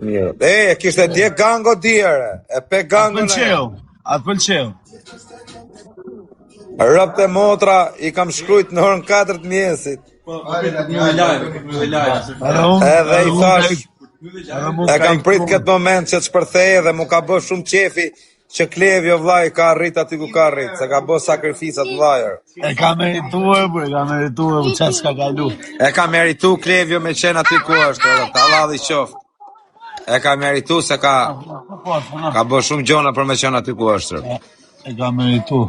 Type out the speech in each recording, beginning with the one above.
mirë. E kishte dje gango djere. E pe gango në. Atë pëlqeu. Rëpt e motra i kam shkrujt në orën 4 të mjesit. Edhe i thash, e kam prit këtë moment që të shpërthej dhe mu ka bë shumë qefi që Klevjo vllai ka arrit aty ku ka arrit, se ka bë sakrificat vllajër. E ka merituar, çfarë s'ka kalu. E ka meritu Klevjo me qenë aty ku është, Allah dhe qoftë. E ka meritu se ka bë shumë gjona për me qenë aty ku është. E ka meritu.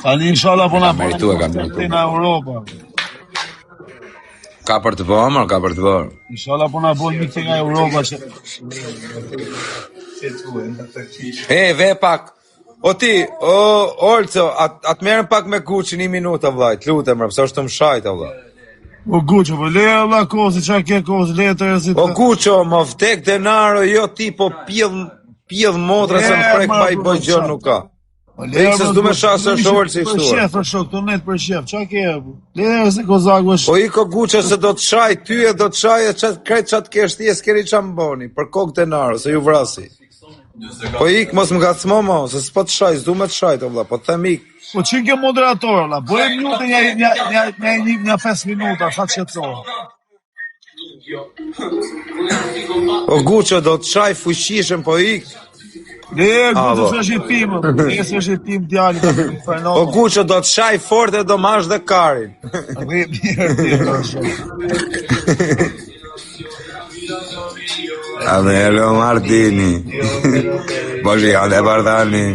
Tani inshallah po na meritu e ka meritu. Në Europë. Ka për të bërë, ka për të bërë. Inshallah po na bën mikë nga Europa që ve pak. O ti, Olco, atë merrem pak me Gucci 1 minutë vllai, lutem, pse është të mshajt vllai. O Gucci, po leja vlla kozi, çka ke kozi, leja të rëzit. O Gucci, më vdek denaro, jo ti po pjedh motra se më prek pa i bëj gjë nuk ka. Leja se s'du me shasë është Olci i shtuar. Për shef, për shok, të net për shef, çka ke? Leja se Kozaku është. Po iko Gucci se do të shaj ty e do të shaj e krejt çat kesh ti e s'keni çam boni për kokë denaro, se ju vrasi. Po ik mos më ngacmo se s'po të shaj, s'du me të shaj valla, po them ik. Po çin ke moderator valla, bëj minutë një 5 minuta, sa të shqetësohet. O Gucci do të shaj fuqishëm, po ik. Gucci s'është tim, s'është tim djali. O Gucci do të shaj fort e do mash dhe karin. Adelo Martini. Boži, ade Bardani.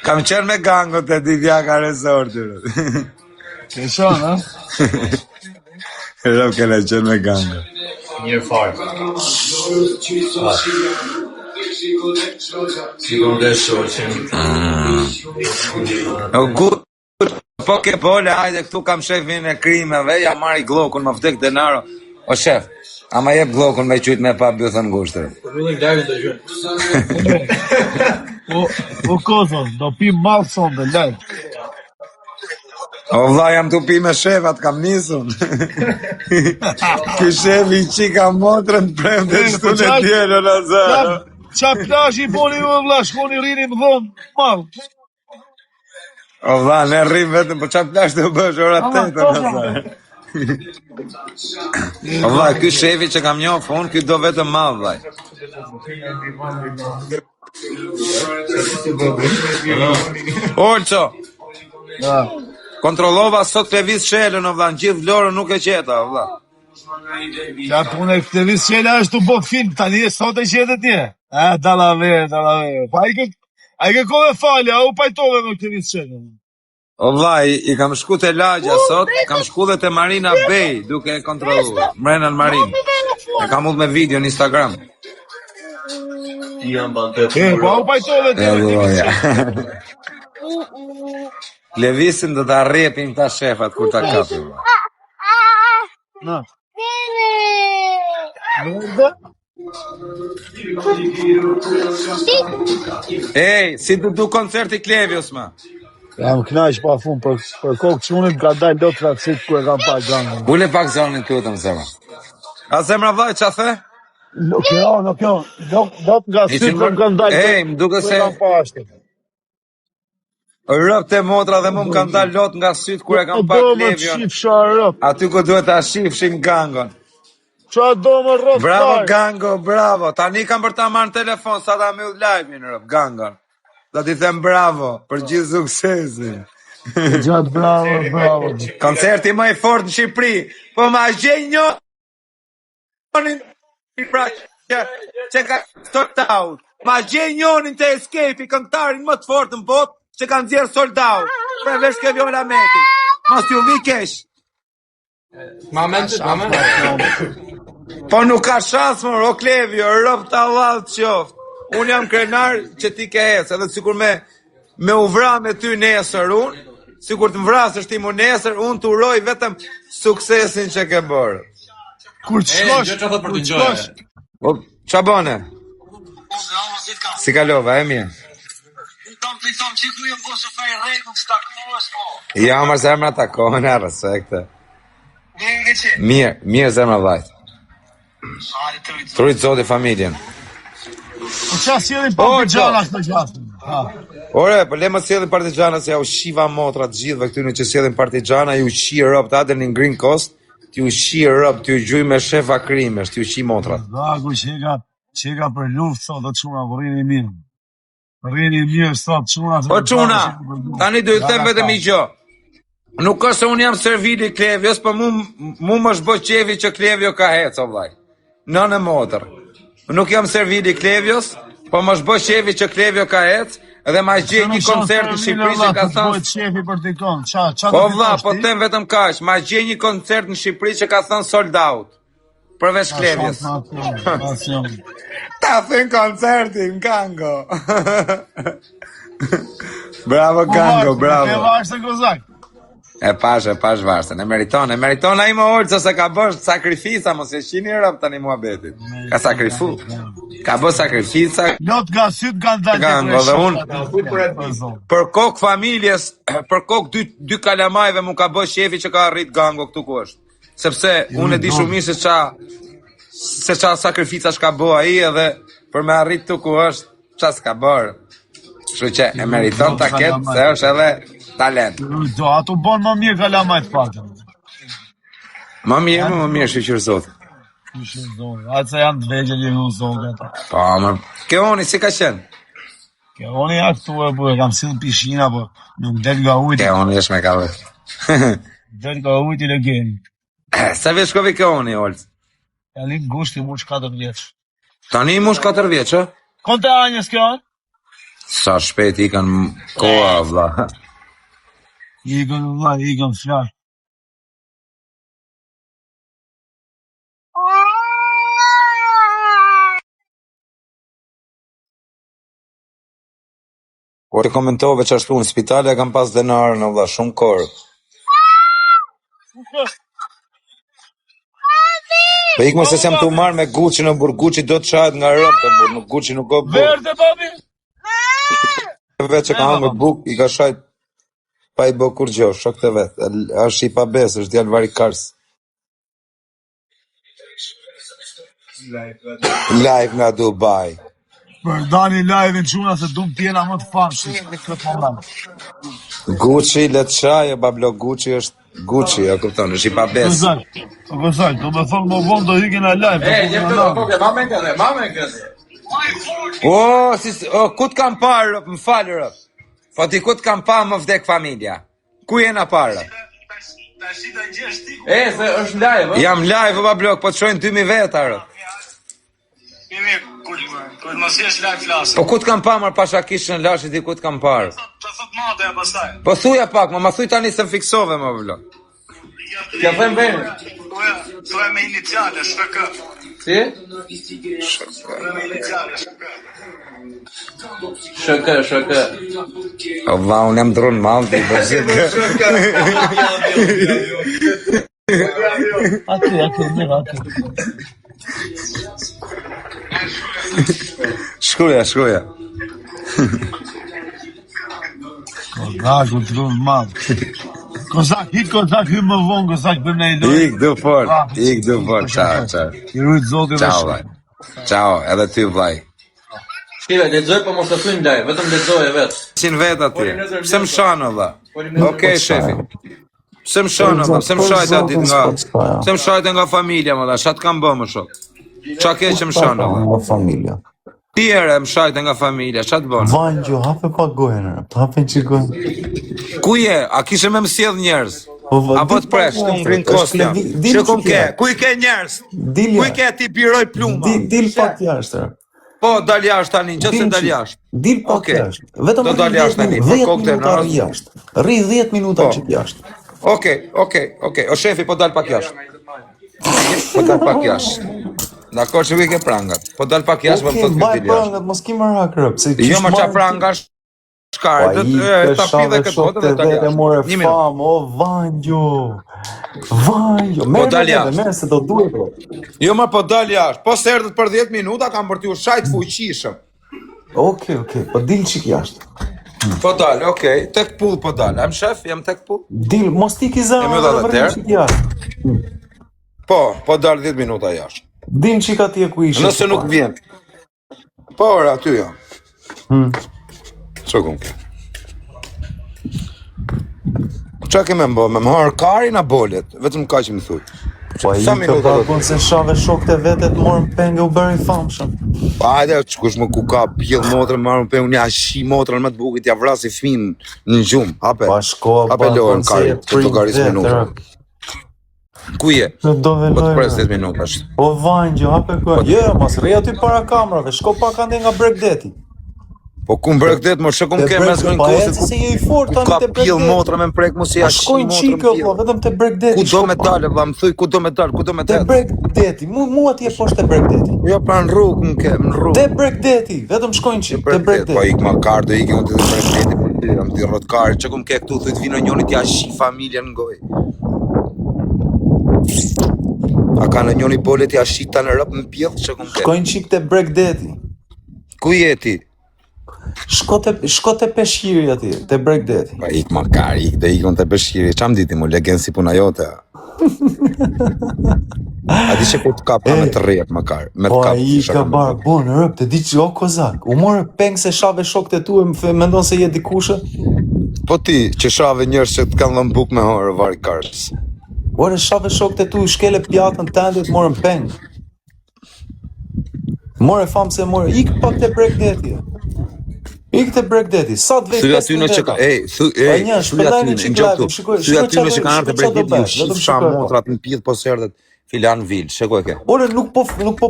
Kam qenë me gango të Divjaka Resorti. Ke shonë, ha? Rëp kene qenë me gango. Njërë farë. Sigur dhe shoqen. Po ke pole, hajde këtu kam shefin e krimeve, ja marri glokun, më vdek denaro. O shef, ama jep glokun me qyt me pa bythën ngushtër. O kozon, do pim malë sonde, lej. O vlla, jam të pi me shefat, kam nisun. Ky shefi i qika motrën prem dhe shtu në tjere në zërë. Qa plash i boni ju vlla, shkoni rini më dhonë, malë. O vlla, ne rrim vetëm, po qa plash të bësh ora 8 në zërë. O vlla, ky shefi që kam njohë unë, ky do vetëm malë, vllaj. Olco! Kontrollova sot Klevis Shelën, o vlla, në gjithë Vlorën nuk e qeta, o vlla. Qa punë e Klevis Shelë është të bot film, tani e sot e qete tje. Dalave. Pa a i ke kove falja, a u pajtove me Klevis Shelën. O vlla, i kam shku të lagja sot, kam shku dhe të Marina Bey, duke e kontrollu, mrena në Marin. E kam ullë me video në Instagram. Pa u pajtove tje me Klevis Shelën. Klevisin do të arrepin ta shefat kur ta kapim. Na. Ej, si du koncerti Klevjos, ma? Jam knaq pa fund për kokë çunit ka dalë lot traksit ku e kam pa gangën. Ule pak zonin këtu të më zemra. A zemra vllaj, qa the? Nuk jo. Do nga syt më kanë dalë. Ej, më duke se rëp të motra dhe mu më kanë dalë lot nga syt kur e kam pa Klevjon. Aty ku duhet ta shifshim gangon. Qa do më rëp? Bravo gango, bravo. Tani kam për ta marrë në telefon sa ta me u live-in rëp gangon. Do t'i them bravo për gjithë suksesin. Gjatë bravo. Koncerti më i fort në Shqipëri. Po ma gjej njonin pra që ka sold out. Ma gjej njonin të Escape, këngëtarin më të fort në botë që kanë nxjerrë sold out. Pra vesh ke Viola Meki. Mos t'ju vi kesh. Moment. Po nuk ka shans më, o Klevjo, rëp të Allah të qoftë. Unë jam krenar që ti ke hecë, edhe sikur me u vra me ty nesër unë, sikur të më vrasësh ti mu nesër, unë të uroj vetëm suksesin që ke bërë. Kur të shkosh? Qa bëne? Si kalova, e mirë? Ja, më zemra takohen, respekte. Mirë zemra vllajt. Trujt zoti familjen. Po çfarë sjellin partizana këtë gjatë? Ore, po le më sjellin partizana se ja ushqiva motra të gjithëve këtyre që sjellin partizana, ju ushqi rob të atë në Green Coast, ti ushqi rob, ti u gjuj me shef akrimesh, ti ushqi motrat. Dagu çeka për luftë sot do çuna rrini mirë. Rrini mirë sot çuna. Po çuna, tani do ju them vetëm një gjë. Nuk është se unë jam servili Klevjos, po mu më shbo qefi që Klevjo ka hec, o vllaj. Nënë e motër. Nuk jam servili Klevjos, po më shbo qefi që Klevjo ka hec, edhe ma gjej një koncert në Shqipëri që ka thënë... Po vlla, po them vetëm kaq, ma gjej një koncert në Shqipëri që ka thënë sold out. Përveç Klevjos. Ta thën koncertin, Kango. Bravo, Kango, bravo. Ke vashtë kozak. E pash varsën, e meriton ai më olë, se ka bësh sakrifica, mos e shini rëp tani muhabetit. Ka sakrifu, ka bë sakrifica. Lot nga syt kanë dalë dhe unë, për kokë familjes, për kokë dy kalamajve mu ka bë shefi që ka arrit gango këtu ku është. Sepse unë e di shumë mirë se qa sakrifica shka bë ai edhe për me arrit këtu ku është, qa s'ka bërë. Kështu që e meriton ta ketë, se është edhe talent. Do, ato bon më mirë kalamajt pakën. Më mirë shqyqër zotë. Shqyqër zotë, atë se janë të vegjel i hu zotë. Po, më, Keoni, si ka qenë? Keoni aktu e bu, e kam si në pishina, po nuk del nga ujti. Keoni është me ka vë. Del nga ujti le geni. Sa vjeç shkovi Keoni, Olës? Ja li gushti mush 4 vjeç. Tani mush 4 vjeç, e? Konte anjës kjo? Sa shpejt i kanë koha, vla. Ikën flar. Kur të komentove që ashtu në spitale, kam pas denarë në vla, shumë korë. Po ikë më se jam të marrë me Gucci në burë, Gucci do të shajt nga rëpë të burë, Gucci nuk o burë. Verde, babi! Vetë që ka hangë me buk, i ka shajt pa i bo kur gjo, shok të vetë, është i pa besë, është djallë vari karsë. Live nga Dubai. Për dani live-in quna se du më tjena më të fanë, që në këtë moment. Gucci, letë shaj, bablo, Gucci është Gucci, ja kupton, është i pa besë. Kësaj, do me thonë më vonë do hikin a live. Mamen këtë. Ku të kam parë, më falë rëpë. Po ti ku të kam parë më vdek familja? Ku jena parë? Se është live, Jam live, ba blok, po të shojnë 2000 veta rëpë. Kujtë mos jesh live flasë. Po ku të kam parë, marë pasha kishë në lashit, i ku të kam parë? Të thot madhe e pastaj. Po thuja pak, ma thuj tani se më fiksove, më blok. Kja them vene. Thuja me iniciale, SHK. Si? Me iniciale, SHK. O va, unë jam dronë malti, Ati. Shkuja. Kozak, u të dronë madhë. Kozak hy më vonë, Kozak bëm në i dojë. Ik du fort, ciao. I rujtë zoti dhe Ciao, vlaj. Ciao, edhe ty, vlaj. Shkive, lexoj po mos të thuj ndaj, vetëm lexoj e vetë. 100 vet aty. Pse më shanë, vlla? Okej, shefi. Pse më shanë, vlla? Pse më shajtë aty nga... Pse më shajtë nga familja, vlla? Qa të kam bë më shok? Qa ke që më shanë, vlla? Nga familja. Ti ere më shajtë nga familja, qa të bënë? Vangjo, hape pa gojnë, hape që gojnë. Ku je? A kishe me më sjedh njerëz? Apo të presh, të ngrin kostja? Që ku ke? Ku i ke njerëz? Ku i ke ti biroj pluma? Dil pak jashtë. Po, dal jashtë tani, që se dal jashtë? Dil pak jashtë. Vetëm do dal jashtë tani, po kokte në rri jashtë. Rri 10 minuta që jashtë. Okej. O shefi, po dal pak jashtë. Po dal pak jashtë. Dakor që vike prangat. Po dal pak jashtë, më më thot këtë jashtë. Prangat, mos ki më rakrëp. Jo më qa pranga shkare, të pide këtë botë dhe dal jashtë. Një minutë. O, Vangjo. Merë se do duhe, bro. Jo më po dal jashtë. Po se erdhët për 10 minuta, kam për t'ju shajt fuqishëm. Okej, po dil qik jashtë. Po dal, okej. Tek pull po dal. Am shef, jam tek pull. Dil, mos ti ki zërë, e më dha dhe qik jashtë. Po dalë 10 minuta jashtë. Din që ka ti e ku ishe. Nëse nuk vjen. Po, ora, aty jam. Që kumë ke? Qa ke me më harë karin a bolet? Vetëm ka që më thuj. Po i ka barbon se shave shokët e vetet morën penge u bërë i famshëm. Hajde, qëkush më ku ka pjell motrën, marrën penge, unë ja shi motrën më të bukit, ja vrasi fmin në gjumë, hape. Pa shko, hape lojën karin, që të garis minuta. Ku je? Do Po të veloj. pres 10 minuta është. Po vangjo, hape ku. Jo, mas rri aty para kamerave, shko pak ande nga Bregdeti. Po ku më bregdet, më shëkum ke mes në kosit, se je i fort ku tani ka te pjell motrën me më prek, mos ja shi shkojnë motrën qikë, pjell. vetëm te Bregdeti. Ku do me dalë, vla, më thuj, ku do me dalë, ku do me Te dalë. Bregdeti, mua ti e poshtë te Bregdeti. Jo, pra në rrugë, më ke, në rrugë. Te Bregdeti, vetëm shkojnë qikë, te Po Bregdeti. ik ma kar, do iki unë të dhe bregdeti, po të jam të rrot kar, që kum ke këtu, thujt vino njonit ja shi familjen në goj. A ka në njoni bolet ja shi ta në rëp në pjell, që kum ke. Shkojnë qikë te Bregdeti. Ku jeti? Shko te Peshqiri aty, te Bregdeti. Pa ik ma kar, ik dhe ik unë të bëshkiri, qam diti mu, legen si puna jote. A di që ku të kap ka me të rrejt ma kar, me të Po kap. i ka barbon, rëp, të di që o kozak. U morë peng se shave shokët e tu e mendon se je dikushë. Po ti, që shave njërës që të kanë dhënë buk me horë, vari karës. Ore shave shokët e tu, shkele pjatën tendit, morën peng. More famë se more, ik pak te Bregdeti. Ik te Bregdeti, sa të vej Thuj aty në që ka, thuj aty në gjoktu, thuj aty në që ka artë Bregdeti, ju shif sham motrat në pjith po sërdet filan vil, sheko e ke. Ore nuk po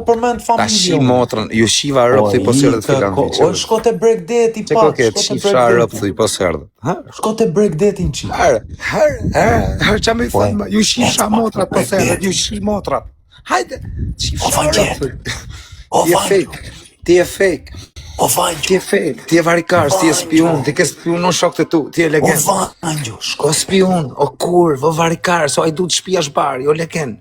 përmend Ta shi familjen. motrën, ju shiva rëpë po sërdet filan vil. Ore shko te Bregdeti Sheko pak, ke, shko te shifra rëpë Bregdeti. thuj po sërdet. Shko te Bregdeti në qikë. Herë, qa me i thënë, ju shif sham motrat po sërdet, ju shi motrat. Hajde, shif sham rëpë. Ti e fake, ti e fake. O vangjo, Ti e fake, ti e varikars, ti e spion, ti ke spionu shokët e tu, ti e o legend. vangjo, shko. O spion, o kurv, o varikars, o ajdu të shpiash bari, o legend.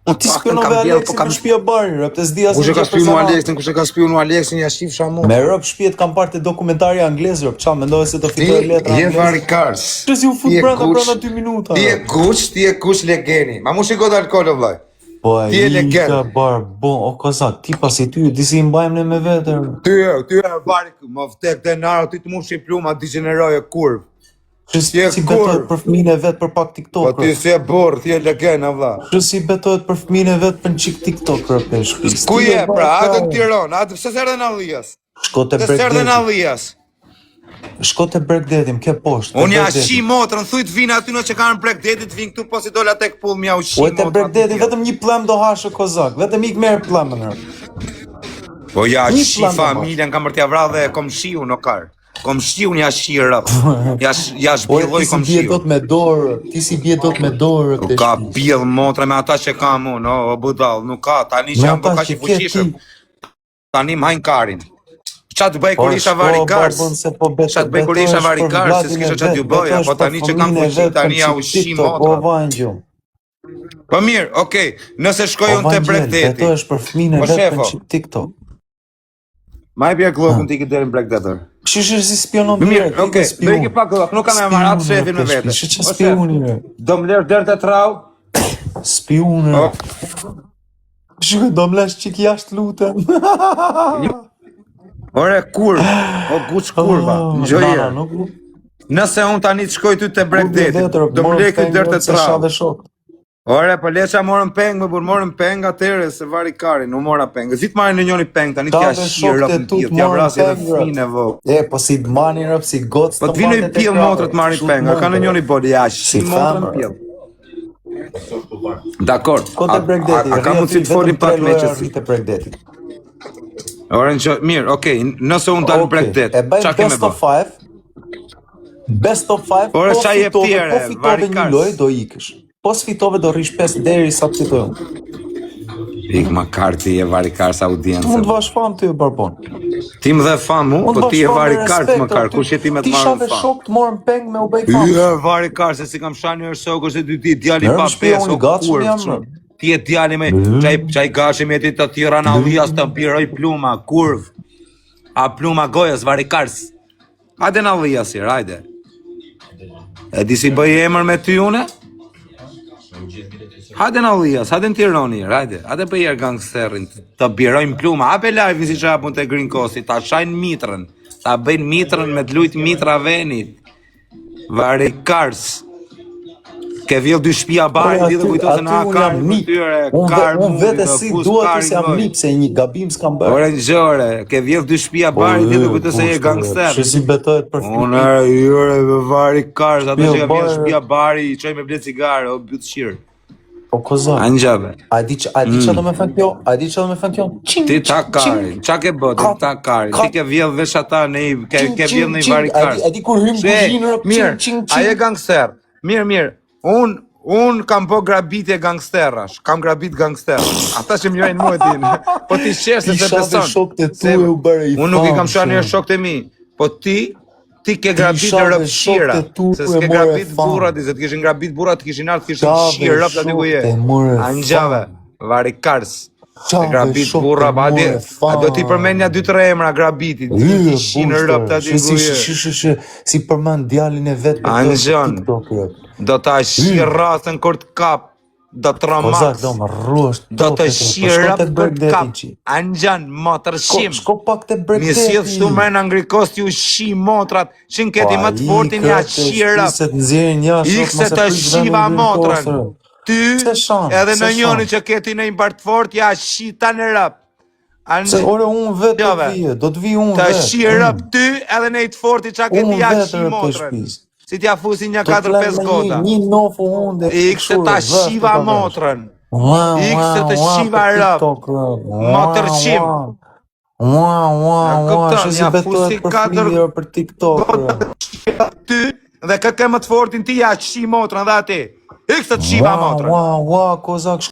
Unë Ti spionove Aleksin për shtëpia bari, rëp, të s'di asnjë Kush e ka gjë spionu personale. Aleksin, kush e ka spionu Aleksin, ja shif shamo. Me rëp shpiet kam parë te dokumentari anglez, rëp, qa mendoj se të Ti fitoj letra je anglez. varikars. Që si u fut Ti je brenda kush, 2 minuta. Ti e kush legeni. Ma mu shiko të alkohol, o vlaj. Po ti je i legend. ka barbon, o kozak, ti pasi ty, disi i mbajmë ne me vete, rëp. Ty e varik, më vtek të naro, ty të mu shi pluma, degeneroj e kurv. Që si betohet për fëmijën e vet për pak Po TikTok, ti rëp. si e borë, ti e legend, o vla. Që si betohet për fëmijën e vet për në qik TikTok, rëp, e shpis. Ku je, pra, atë në Tiron, atë pëse sërde në Alijas? Shko te Pëse sërde në Bregdeti, Alijas? shko te Bregdeti, më ke poshtë. te Unë ja Bregdeti. shi motrën, thuj të vinë aty në që kanë Bregdetit, vinë këtu posi dola tek pull mja u shi Po e te motrën. Bregdeti, vetëm një plem do hashë kozak, vetëm ik merë plemën, rëp. Po ja Një shi plan do familjen, kam për t'ja vra dhe kom shiu në kar. Kom shiu një ja shi rëp. Ja Ore, shbilloj ti si kom bje shiu. dot me dorë, ti si bje dot me dorë, Nuk ka bjell motra me ata që kam unë, o budall, nuk ka, tani që Me jam do ata ka që që ke fuqishëm. ti. Tani m'hajnë karin. Qa të bëj kur isha varikars? Qa të bëj kur isha varikars, se s'kisha qa t'ju bëja, po tani që kam fuqi, tani ja u shi Po motra. vangjo. Po mirë, okej, nëse shkoj Po unë te vangjo, Bregdeti. betohesh për fëmijën e Po, vet shefo. në TikTok. Ma e bjerë glokun t'i ki deri në Bregdetër. Kështu si spionon Mirë, direkt, okej, do i ki pak glok, nuk kam e marrë atë shefin me vete. Shi që O, shef, spioni, do m'lerë dërë të trau. spioni. O, Shiko, do m'lesh qik jashtë lutem. Ore, kurv, o guç kurva, ngjoje. Nuk Nëse unë tani të shkoj ty te Bregdeti, do m'lej këtë dërë të trau. shave shok. Ore, po leqa morën peng, më bur morën peng atëre se vari karin, u mora peng. Zit marrin në njoni peng, tani t'ja Tave shirë shokët e rëpë në tut pjith, t'ja morën vrasi edhe peng, fëmijën e vogël. E, po si t'mani rëp, si gocë Po të vino i pjell motrët marrin peng, a ka në njoni bodi, ja, shi motrën femër. pjell. Dakor, Ko te Bregdeti, a ka mundësi të folim pak me që si? te Bregdeti. Ore, mirë, okej, nëse unë dalë në Bregdet, E bëjmë qa keme best bë? of 5. Best of 5. Ore, po qa jep fitove- tjere, Po fitove një varikars. loj, do ikësh. Po s'fitove do rish 5 deri sa të fitojnë. Ik ma karti e varikars Mund audiencë. të vash fam ty e barbon. Ti më dhe famu, Mund po të ti e vash fam me varikars respekt, më kar, ty- kush je ti me të Ti marrën shave fam? shok të morën peng me u bëj fam. Varikars, se si kam shani Ersogës e dy ti djali Merë pa më shpia, pesë, unë i o gatshëm kurv, jam, shumë. rë. Ti e djali me, qaj gashi me ti të tjera në alijas të mpiroj pluma, kurv. A pluma gojës, varikars. Hajde në alijas hier, hajde. E di si bëj emër me ty une? Hajde në Ullias, hajde në Tironi, hajde për jerë gangsterin, të birojmë pluma, hape live si që hapun të Green Coast, ta shajnë mitrën, ta bëjnë mitrën me të lujtë mitra venit, vari kars, ke vjell dy shtëpia bari, di dhe kujtose në karë për tyre, karë unë vete si duhet të se jam lip, se një gabim s'kam bërë. Ore në gjore, ke vjell dy shtëpia bari, di dhe kujtose je gangster. Që si betohet për film. Unë jure me vari kars, ato që ka vjell shtëpia bari, i qoj me ble cigare, o bytë shirë. O kozak. Angjave. A di që do me thënë kjo? A di që do me thënë kjo? Ti ta karin, qa ke botin, ta karin, ti ke vjell vesh ata në i, ke vjell në i vari kars. A di kur hymë kuzhinë, mirë, aje gangster, mirë, unë kam po grabitje gangsterash, kam grabit gangsterash, ata që mjojnë muetin, po ti shqerë se se beson, unë nuk i kam shua njërë shok të mi, po ti ke grabit në rëpshira, se s'ke grabit burat, se t'kishin grabit burat, t'kishin artë, t'kishin shirë rëpt aty ku je, angjave, vari kars, e grabit burra, a do t'i përmenja 2-3 emra grabitit, t'kishin rëpt aty ku je. Si përmen djalin e vetë për TikTok, do t'a shirë rasën kër t'kap, do t'ramas, do të shirë kër t'kap, anxan, motër shim, një sjedh shtu me në ngrikost ju shi motrat, që në keti më të fortin ja shirë, ikse të shiva motrën, ty edhe në njëni që keti në imbart fort ja shi ta në rëp. Se ore unë vetë do të vi unë vetë. Të shi rëp ty edhe në i të forti që keti ja shi motrën. Si t'ja fusin një 4-5 gota. Një nofu unë dhe ikse ta shiva motrën. Ikse të shiva rëp. Motër qim. Që si betohet për video për TikTok. Ty dhe kë më të fortin ti ja shi motrën dhe ati. Ikse të shiva motrën. Kozak